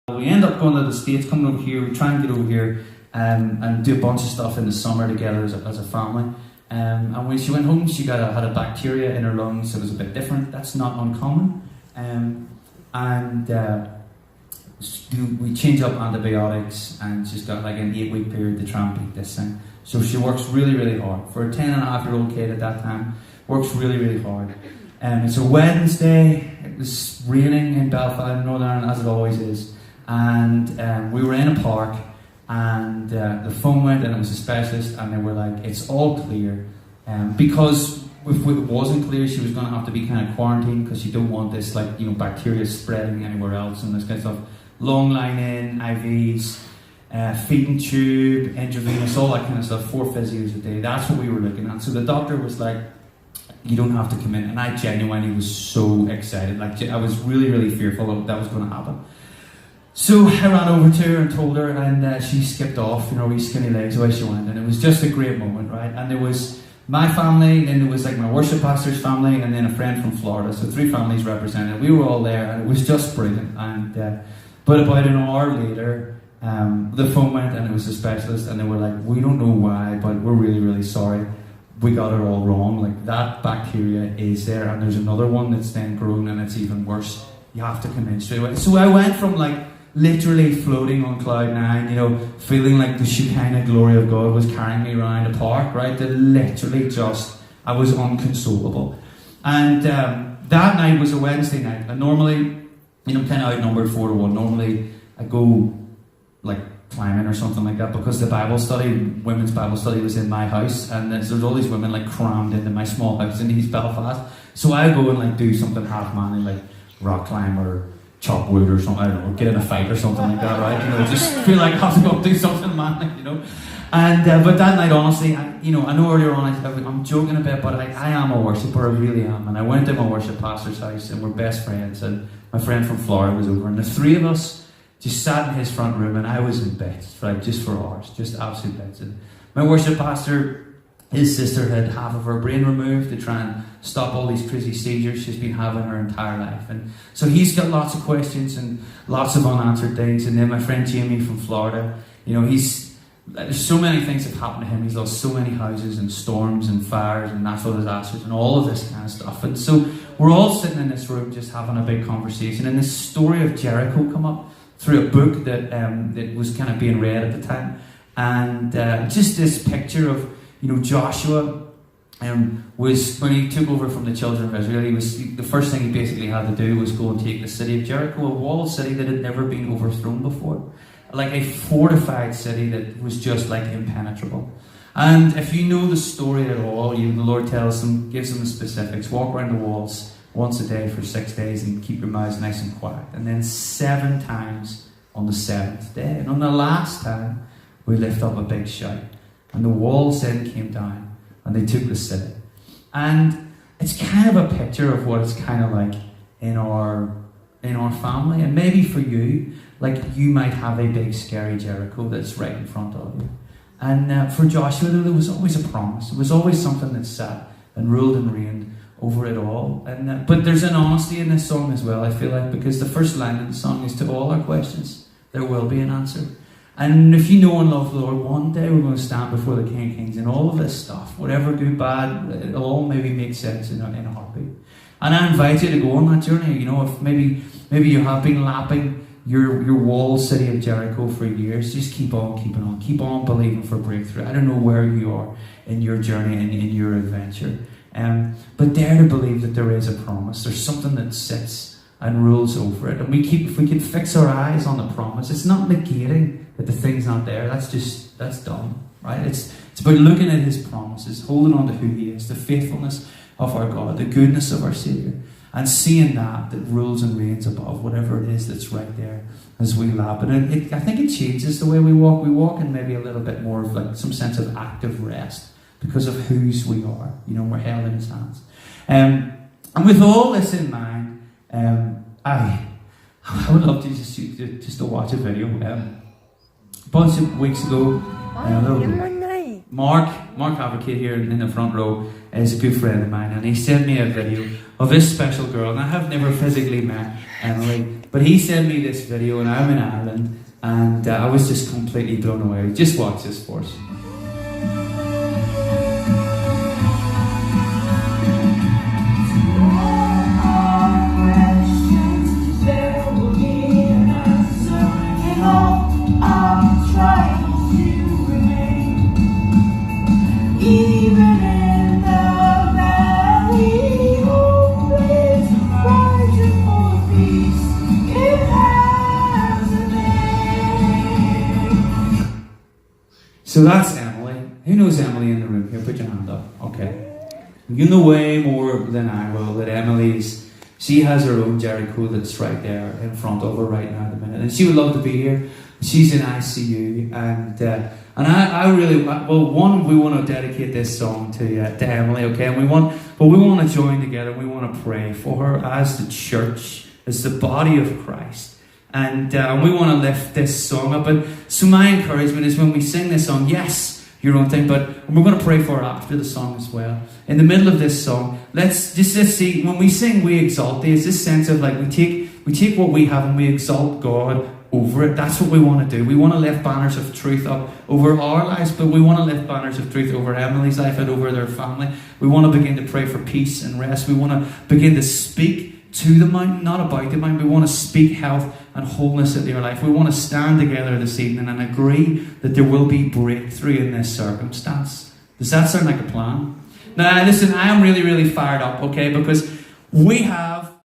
We end up going to the States, coming over here. We try and get over here and do a bunch of stuff in the summer together as a family. And when she went home, she had a bacteria in her lungs. It was a bit different. That's not uncommon. We change up antibiotics, and she's got like an 8-week period to try and beat this thing. So she works really, really hard. For a 10-and-a-half-year-old kid at that time, works really, really hard. It's a Wednesday. It was raining in Belfast, Northern Ireland, as it always is. And we were in a park, and the phone went, and it was a specialist, and they were like, it's all clear. Because if it wasn't clear, she was going to have to be kind of quarantined, because you don't want this bacteria spreading anywhere else and this kind of stuff. Long line in, IVs, feeding tube, intravenous, all that kind of stuff, 4 physios a day. That's what we were looking at. So the doctor was like, you don't have to come in. And I genuinely was so excited. Like, I was really, really fearful that was going to happen. So I ran over to her and told her, and she skipped off, wee skinny legs away she went. And it was just a great moment, right? And there was my family, then there was like my worship pastor's family, and then a friend from Florida. So 3 families represented. We were all there, and it was just brilliant. And but about an hour later, the phone went, and it was a specialist, and they were like, we don't know why, but we're really, really sorry. We got it all wrong. Like, that bacteria is there, and there's another one that's then grown, and it's even worse. You have to come in straight away. So I went from like literally floating on cloud 9, feeling like the Shekinah glory of God was carrying me around a park, right? To literally I was unconsolable. And that night was a Wednesday night, and normally, I'm kind of outnumbered 4-1. Normally, I go like climbing or something like that, because the women's Bible study was in my house, and there's all these women like crammed into my small house in East Belfast. So I go and like do something half manly, like rock climb or chop wood or something, I don't know, get in a fight or something like that, right? Just feel like I have to go and do something manly, And but that night, honestly, I know earlier on I'm joking a bit, but I am a worshipper, I really am. And I went to my worship pastor's house, and we're best friends, and my friend from Florida was over, and the 3 of us just sat in his front room, and I was in bits, right, just for hours, just absolute bits. And my worship pastor, his sister had half of her brain removed to try and stop all these crazy seizures she's been having her entire life. And so he's got lots of questions and lots of unanswered things. And then my friend Jamie from Florida, there's so many things have happened to him. He's lost so many houses and storms and fires and natural disasters and all of this kind of stuff. And so we're all sitting in this room just having a big conversation. And this story of Jericho come up through a book that was kind of being read at the time. And just this picture of, Joshua was, when he took over from the children of Israel, the first thing he basically had to do was go and take the city of Jericho, a walled city that had never been overthrown before. Like a fortified city that was just like impenetrable. And if you know the story at all, the Lord gives them the specifics. Walk around the walls once a day for 6 days and keep your mouths nice and quiet. And then 7 times on the 7th day. And on the last time, we lift up a big shout. And the walls then came down, and they took the city. And it's kind of a picture of what it's kind of like in our family. And maybe for you, like you might have a big scary Jericho that's right in front of you. And for Joshua, there was always a promise. There was always something that sat and ruled and reigned over it all. And but there's an honesty in this song as well, I feel like, because the first line of the song is, to all our questions, there will be an answer. And if you know and love the Lord, one day we're going to stand before the King of Kings, and all of this stuff, whatever good, bad, it'll all maybe make sense in a heartbeat. And I invite you to go on that journey. If maybe you have been lapping your walled city of Jericho for years, just keep on keeping on. Keep on believing for breakthrough. I don't know where you are in your journey and in your adventure. But dare to believe that there is a promise. There's something that sits and rules over it. And if we can fix our eyes on the promise, it's not negating that the thing's not there. That's dumb, right? It's about looking at his promises, holding on to who he is, the faithfulness of our God, the goodness of our Savior, and seeing that rules and reigns above whatever it is that's right there as we lap. And I think it changes the way we walk. We walk in maybe a little bit more of like some sense of active rest because of whose we are. We're held in his hands. And with all this in mind, I would love to just to watch a video. A bunch of weeks ago, Mark Advocate here in the front row is a good friend of mine, and he sent me a video of this special girl, and I have never physically met Emily But he sent me this video, and I'm in Ireland, and I was just completely blown away. Just watch this for us. So that's Emily. Who knows Emily in the room here? Put your hand up. Okay. You know way more than I will that she has her own Jericho that's right there in front of her right now at the minute. And she would love to be here. She's in ICU. And I really, well, we want to dedicate this song to Emily, okay? And we want to join together. We want to pray for her as the church, as the body of Christ. And we want to lift this song up. And so my encouragement is when we sing this song, yes, your own thing, but we're going to pray for her after the song as well. In the middle of this song, let's see, when we sing, we exalt thee. It's this sense of like we take what we have and we exalt God over it. That's what we want to do. We want to lift banners of truth up over our lives, but we want to lift banners of truth over Emily's life and over their family. We want to begin to pray for peace and rest. We want to begin to speak to the mountain, not about the mountain. We want to speak health and wholeness into your life. We want to stand together this evening and agree that there will be breakthrough in this circumstance. Does that sound like a plan? Now, listen, I am really, really fired up, okay, because we have